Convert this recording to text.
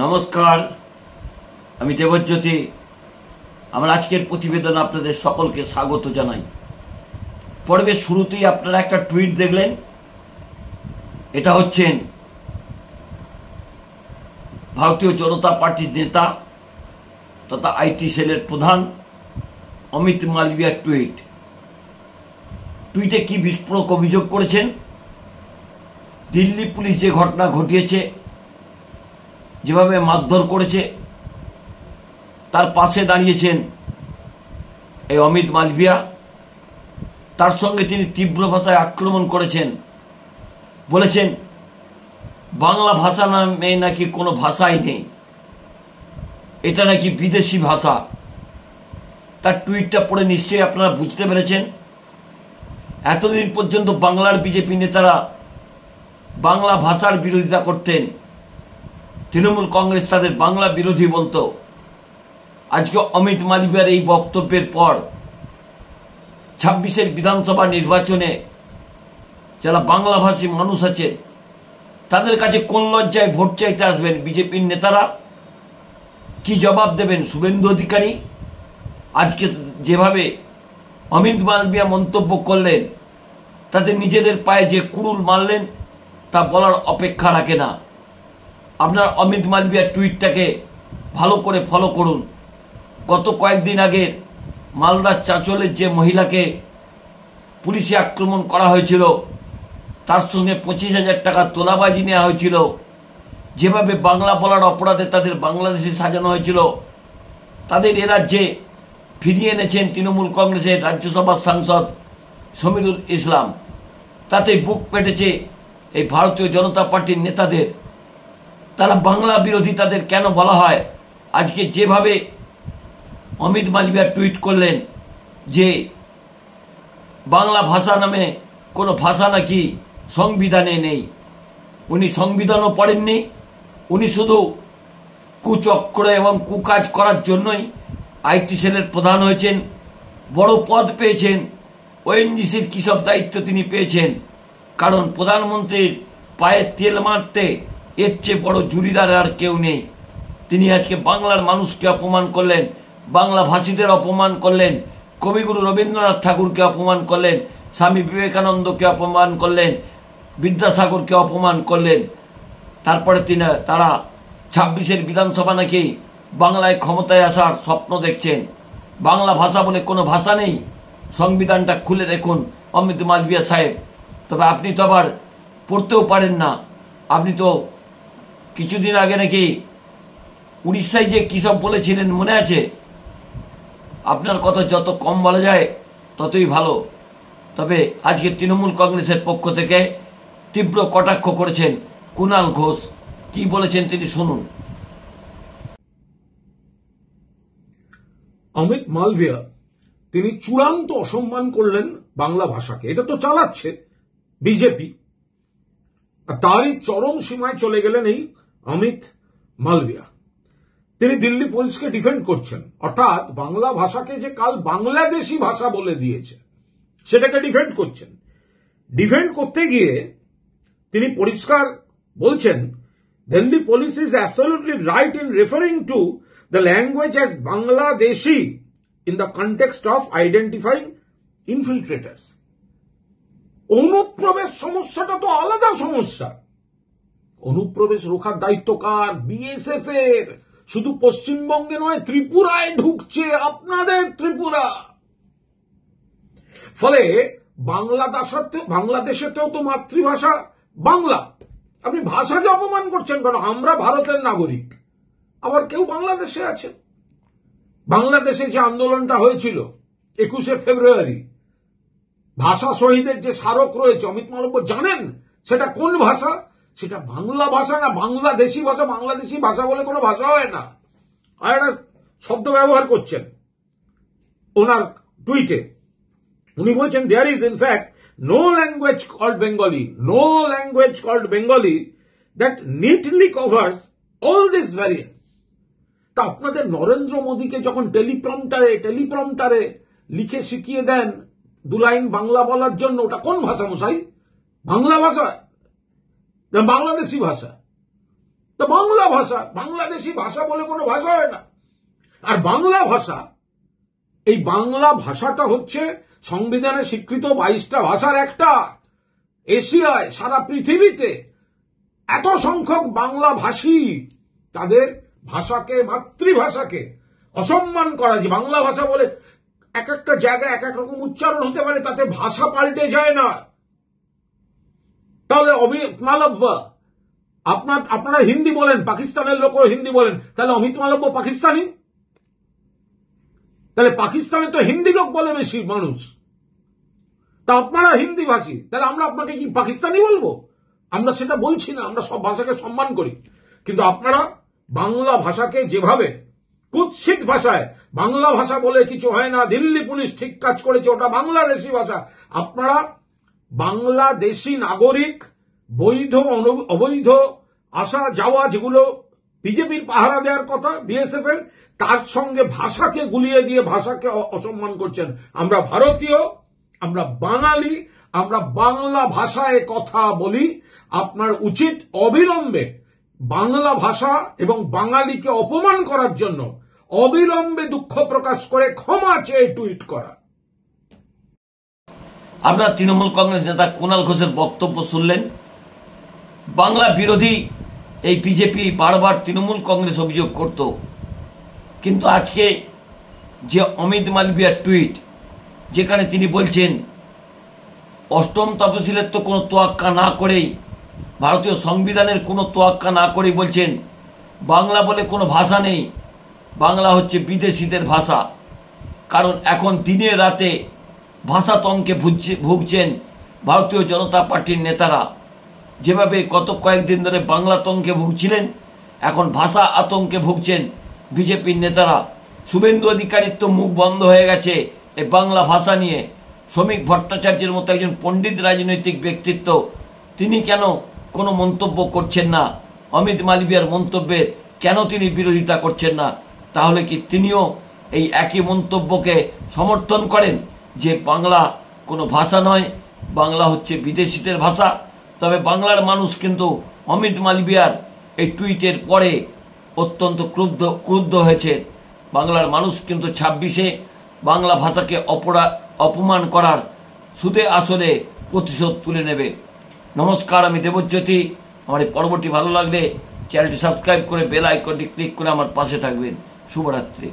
নমস্কার, আমি দেবজ্যোতি। আমার আজকের প্রতিবেদন আপনাদের সকলকে স্বাগত জানাই। পর্বের শুরুতেই আপনারা একটা টুইট দেখলেন। এটা হচ্ছেন ভারতীয় জনতা পার্টির নেতা তথা আইটি সেলের প্রধান অমিত মালভিয়ার টুইটে কি বিস্ফোরক অভিযোগ করেছেন? দিল্লি পুলিশ যে ঘটনা ঘটিয়েছে, যেভাবে মারধর করেছে, তার পাশে দাঁড়িয়েছেন এই অমিত মালভিয়া। তার সঙ্গে তিনি তীব্র ভাষায় আক্রমণ করেছেন, বলেছেন বাংলা ভাষা নামে নাকি কোনো ভাষাই নেই, এটা নাকি বিদেশি ভাষা। তার টুইটটা পড়ে নিশ্চয়ই আপনারা বুঝতে পেরেছেন। এতদিন পর্যন্ত বাংলার বিজেপি নেতারা বাংলা ভাষার বিরোধিতা করতেন, তৃণমূল কংগ্রেস তাদের বাংলা বিরোধী বলতো। আজকে অমিত মালভিয়ার এই বক্তব্যের পর 26-এর বিধানসভা নির্বাচনে যারা বাংলাভাষী মানুষ আছে তাদের কাছে কোন লজ্জায় ভোট চাইতে আসবেন বিজেপির নেতারা? কি জবাব দেবেন শুভেন্দু অধিকারী? আজকে যেভাবে অমিত মালভিয়া মন্তব্য করলেন, তাতে নিজেদের পায়ে যে কুড়ুল মারলেন তা বলার অপেক্ষা রাখে না। আপনার অমিত মালভিয়ার টুইটটাকে ভালো করে ফলো করুন। গত কয়েকদিন আগে মালদার চাঁচলের যে মহিলাকে পুলিশে আক্রমণ করা হয়েছিল, তার সঙ্গে 25,000 টাকা তোলাবাজি নেওয়া হয়েছিল, যেভাবে বাংলা বলার অপরাধে তাদের বাংলাদেশে সাজানো হয়েছিল, তাদের এ রাজ্যে ফিরিয়ে এনেছেন তৃণমূল কংগ্রেসের রাজ্যসভার সাংসদ সমীরুল ইসলাম। তাতে বুক পেটেছে এই ভারতীয় জনতা পার্টির নেতাদের। তারা বাংলা বিরোধী তাদের কেন বলা হয়? আজকে যেভাবে অমিত মালভিয়া টুইট করলেন যে বাংলা ভাষা নামে কোনো ভাষা নাকি সংবিধানে নেই, উনি সংবিধানও পড়েননি। উনি শুধু কুচক্র এবং কুকাজ করার জন্যই আইটি সেলের প্রধান হয়েছেন, বড় পদ পেয়েছেন। ওএনজিসির কী সব দায়িত্ব তিনি পেয়েছেন, কারণ প্রধানমন্ত্রীর পায়ে তেল মারতে এর চেয়ে বড় জুরিদার আর কেউ নেই। তিনি আজকে বাংলার মানুষকে অপমান করলেন, বাংলা ভাষীদের অপমান করলেন, কবিগুরু রবীন্দ্রনাথ ঠাকুরকে অপমান করলেন, স্বামী বিবেকানন্দকে অপমান করলেন, বিদ্যাসাগরকে অপমান করলেন। তারপরে তারা 26-এর বিধানসভা নাকি বাংলায় ক্ষমতায় আসার স্বপ্ন দেখছেন। বাংলা ভাষা বলে কোনো ভাষা নেই। সংবিধানটা খুলে দেখুন অমিত মালভিয়া সাহেব। তবে আপনি তো আবার পড়তেও পারেন না। আপনি তো কিছুদিন আগে নাকি উড়িষ্যায় যে কী সব বলেছিলেন মনে আছে? আপনার কথা যত কম বলা যায় ততই ভালো। তবে আজকে তৃণমূল কংগ্রেসের পক্ষ থেকে তীব্র কটাক্ষ করেছেন কুণাল ঘোষ। কি বলেছেন তিনি শুনুন। অমিত মালভিয়া তিনি চূড়ান্ত অসম্মান করলেন বাংলা ভাষাকে। এটা তো চালাচ্ছে বিজেপি। তারই চরম সীমায় চলে গেলেন এই অমিত মালভিয়া। তিনি দিল্লি পুলিশকে ডিফেন্ড করছেন, অর্থাৎ বাংলা ভাষাকে যে কাল বাংলাদেশি ভাষা বলে দিয়েছে সেটাকে ডিফেন্ড করছেন। ডিফেন্ড করতে গিয়ে তিনি পরিষ্কার বলছেন, Delhi police is absolutely right in referring to the language as Bangladeshi in the context of identifying infiltrators. অনুপ্রবেশ সমস্যাটা তো আলাদা সমস্যা। অনুপ্রবেশ রোখার দায়িত্ব কার? বিএসএফ এর। শুধু পশ্চিমবঙ্গে নয়, ত্রিপুরায় ঢুকছে, আপনাদের ত্রিপুরা। ফলে বাংলাদেশেতেও তো মাতৃভাষা বাংলা। আপনি ভাষাকে অপমান করছেন কেন? আমরা ভারতের নাগরিক, আবার কেউ বাংলাদেশে আছে। বাংলাদেশে যে আন্দোলনটা হয়েছিল 21শে ফেব্রুয়ারি, ভাষা শহীদের যে স্মারক রয়েছে, অমিত মালভিয়া জানেন সেটা কোন ভাষা? সেটা বাংলা ভাষা না বাংলাদেশি ভাষা। বাংলাদেশি ভাষা বলে কোনো ভাষা হয় না। আর একটা শব্দ ব্যবহার করছেন ওনার টুইটে। উনি বলছেন, there is in fact no language called Bengali that neatly covers all this variants. তা আপনাদের নরেন্দ্র মোদীকে যখন টেলিপ্রম্পটারে লিখে শিখিয়ে দেন 2 লাইন বাংলা বলার জন্য, ওটা কোন ভাষা মশাই? বাংলা ভাষা না বাংলাদেশি ভাষা? তো বাংলা ভাষা, বাংলাদেশি ভাষা বলে কোনো ভাষা হয় না। আর বাংলা ভাষা, এই বাংলা ভাষাটা হচ্ছে সংবিধানে স্বীকৃত 22টা ভাষার একটা। এশিয়ায়, সারা পৃথিবীতে এত সংখ্যক বাংলা ভাষী, তাদের ভাষাকে, মাতৃভাষাকে অসম্মান করা, যে বাংলা ভাষা বলে এক একটা জায়গায় এক এক রকম উচ্চারণ হতে পারে, তাতে ভাষা পাল্টে যায় না। তাহলে অমিত মালব্য, আপনারা হিন্দি বলেন, পাকিস্তানের লোকও হিন্দি বলেন, তাহলে অমিত মালব্য পাকিস্তানি? তাহলে পাকিস্তানে তো হিন্দি লোক বলে বেশি মানুষ, তা আপনারা হিন্দি ভাষী, তাহলে আমরা আপনাকে কি পাকিস্তানি বলবো? আমরা সেটা বলছি না, আমরা সব ভাষাকে সম্মান করি। কিন্তু আপনারা বাংলা ভাষাকে যেভাবে কুৎসিত ভাষায়, বাংলা ভাষা বলে কিছু হয় না, দিল্লি পুলিশ ঠিক কাজ করেছে, ওটা বাংলাদেশি ভাষা। আপনারা বাংলাদেশি নাগরিক, বৈধ অবৈধ আসা যাওয়া, যেগুলো বিজেপির পাহারা দেওয়ার কথা, বিএসএফ এর, তার সঙ্গে ভাষাকে গুলিয়ে দিয়ে ভাষাকে অসম্মান করছেন। আমরা ভারতীয়, আমরা বাঙালি, আমরা বাংলা ভাষায় কথা বলি। আপনার উচিত অবিলম্বে বাংলা ভাষা এবং বাঙালিকে অপমান করার জন্য অবিলম্বে দুঃখ প্রকাশ করে ক্ষমা চেয়ে টুইট করা। আপনারা তৃণমূল কংগ্রেস নেতা কুণাল ঘোষের বক্তব্য শুনলেন। বাংলা বিরোধী এই বিজেপি বারবার তৃণমূল কংগ্রেস অভিযোগ করত, কিন্তু আজকে যে অমিত মালভিয়ার টুইট, যেখানে তিনি বলছেন অষ্টম তফসিলের তো কোনো তোয়াক্কা না করেই, ভারতীয় সংবিধানের কোনো তোয়াক্কা না করেই বলছেন বাংলা বলে কোনো ভাষা নেই, বাংলা হচ্ছে বিদেশিদের ভাষা। কারণ এখন দিনে রাতে ভাষাতঙ্কে ভুগছেন ভারতীয় জনতা পার্টির নেতারা। যেভাবে গত কয়েকদিন ধরে বাংলাতঙ্কে ভুগছিলেন, এখন ভাষা আতঙ্কে ভুগছেন বিজেপির নেতারা। শুভেন্দু অধিকারীর তো মুখ বন্ধ হয়ে গেছে এই বাংলা ভাষা নিয়ে। শ্রমিক ভট্টাচার্যের মতো একজন পণ্ডিত রাজনৈতিক ব্যক্তিত্ব, তিনি কেন কোনো মন্তব্য করছেন না? অমিত মালভিয়ার মন্তব্যের কেন তিনি বিরোধিতা করছেন না? তাহলে কি তিনিও এই একই মন্তব্যকে সমর্থন করেন যে বাংলা কোনো ভাষা নয়, বাংলা হচ্ছে বিদেশিদের ভাষা? তবে বাংলার মানুষ কিন্তু অমিত মালভিয়ার এই টুইটের পরে অত্যন্ত ক্রুদ্ধ হয়েছে। বাংলার মানুষ কিন্তু 26-এ বাংলা ভাষাকে অপমান করার সুদে আসলে প্রতিশোধ তুলে নেবে। নমস্কার, আমি দেবজ্যোতি। আমার এই পর্বটি ভালো লাগলে চ্যানেলটি সাবস্ক্রাইব করে বেল আইকনটি ক্লিক করে আমার পাশে থাকবেন। শুভরাত্রি।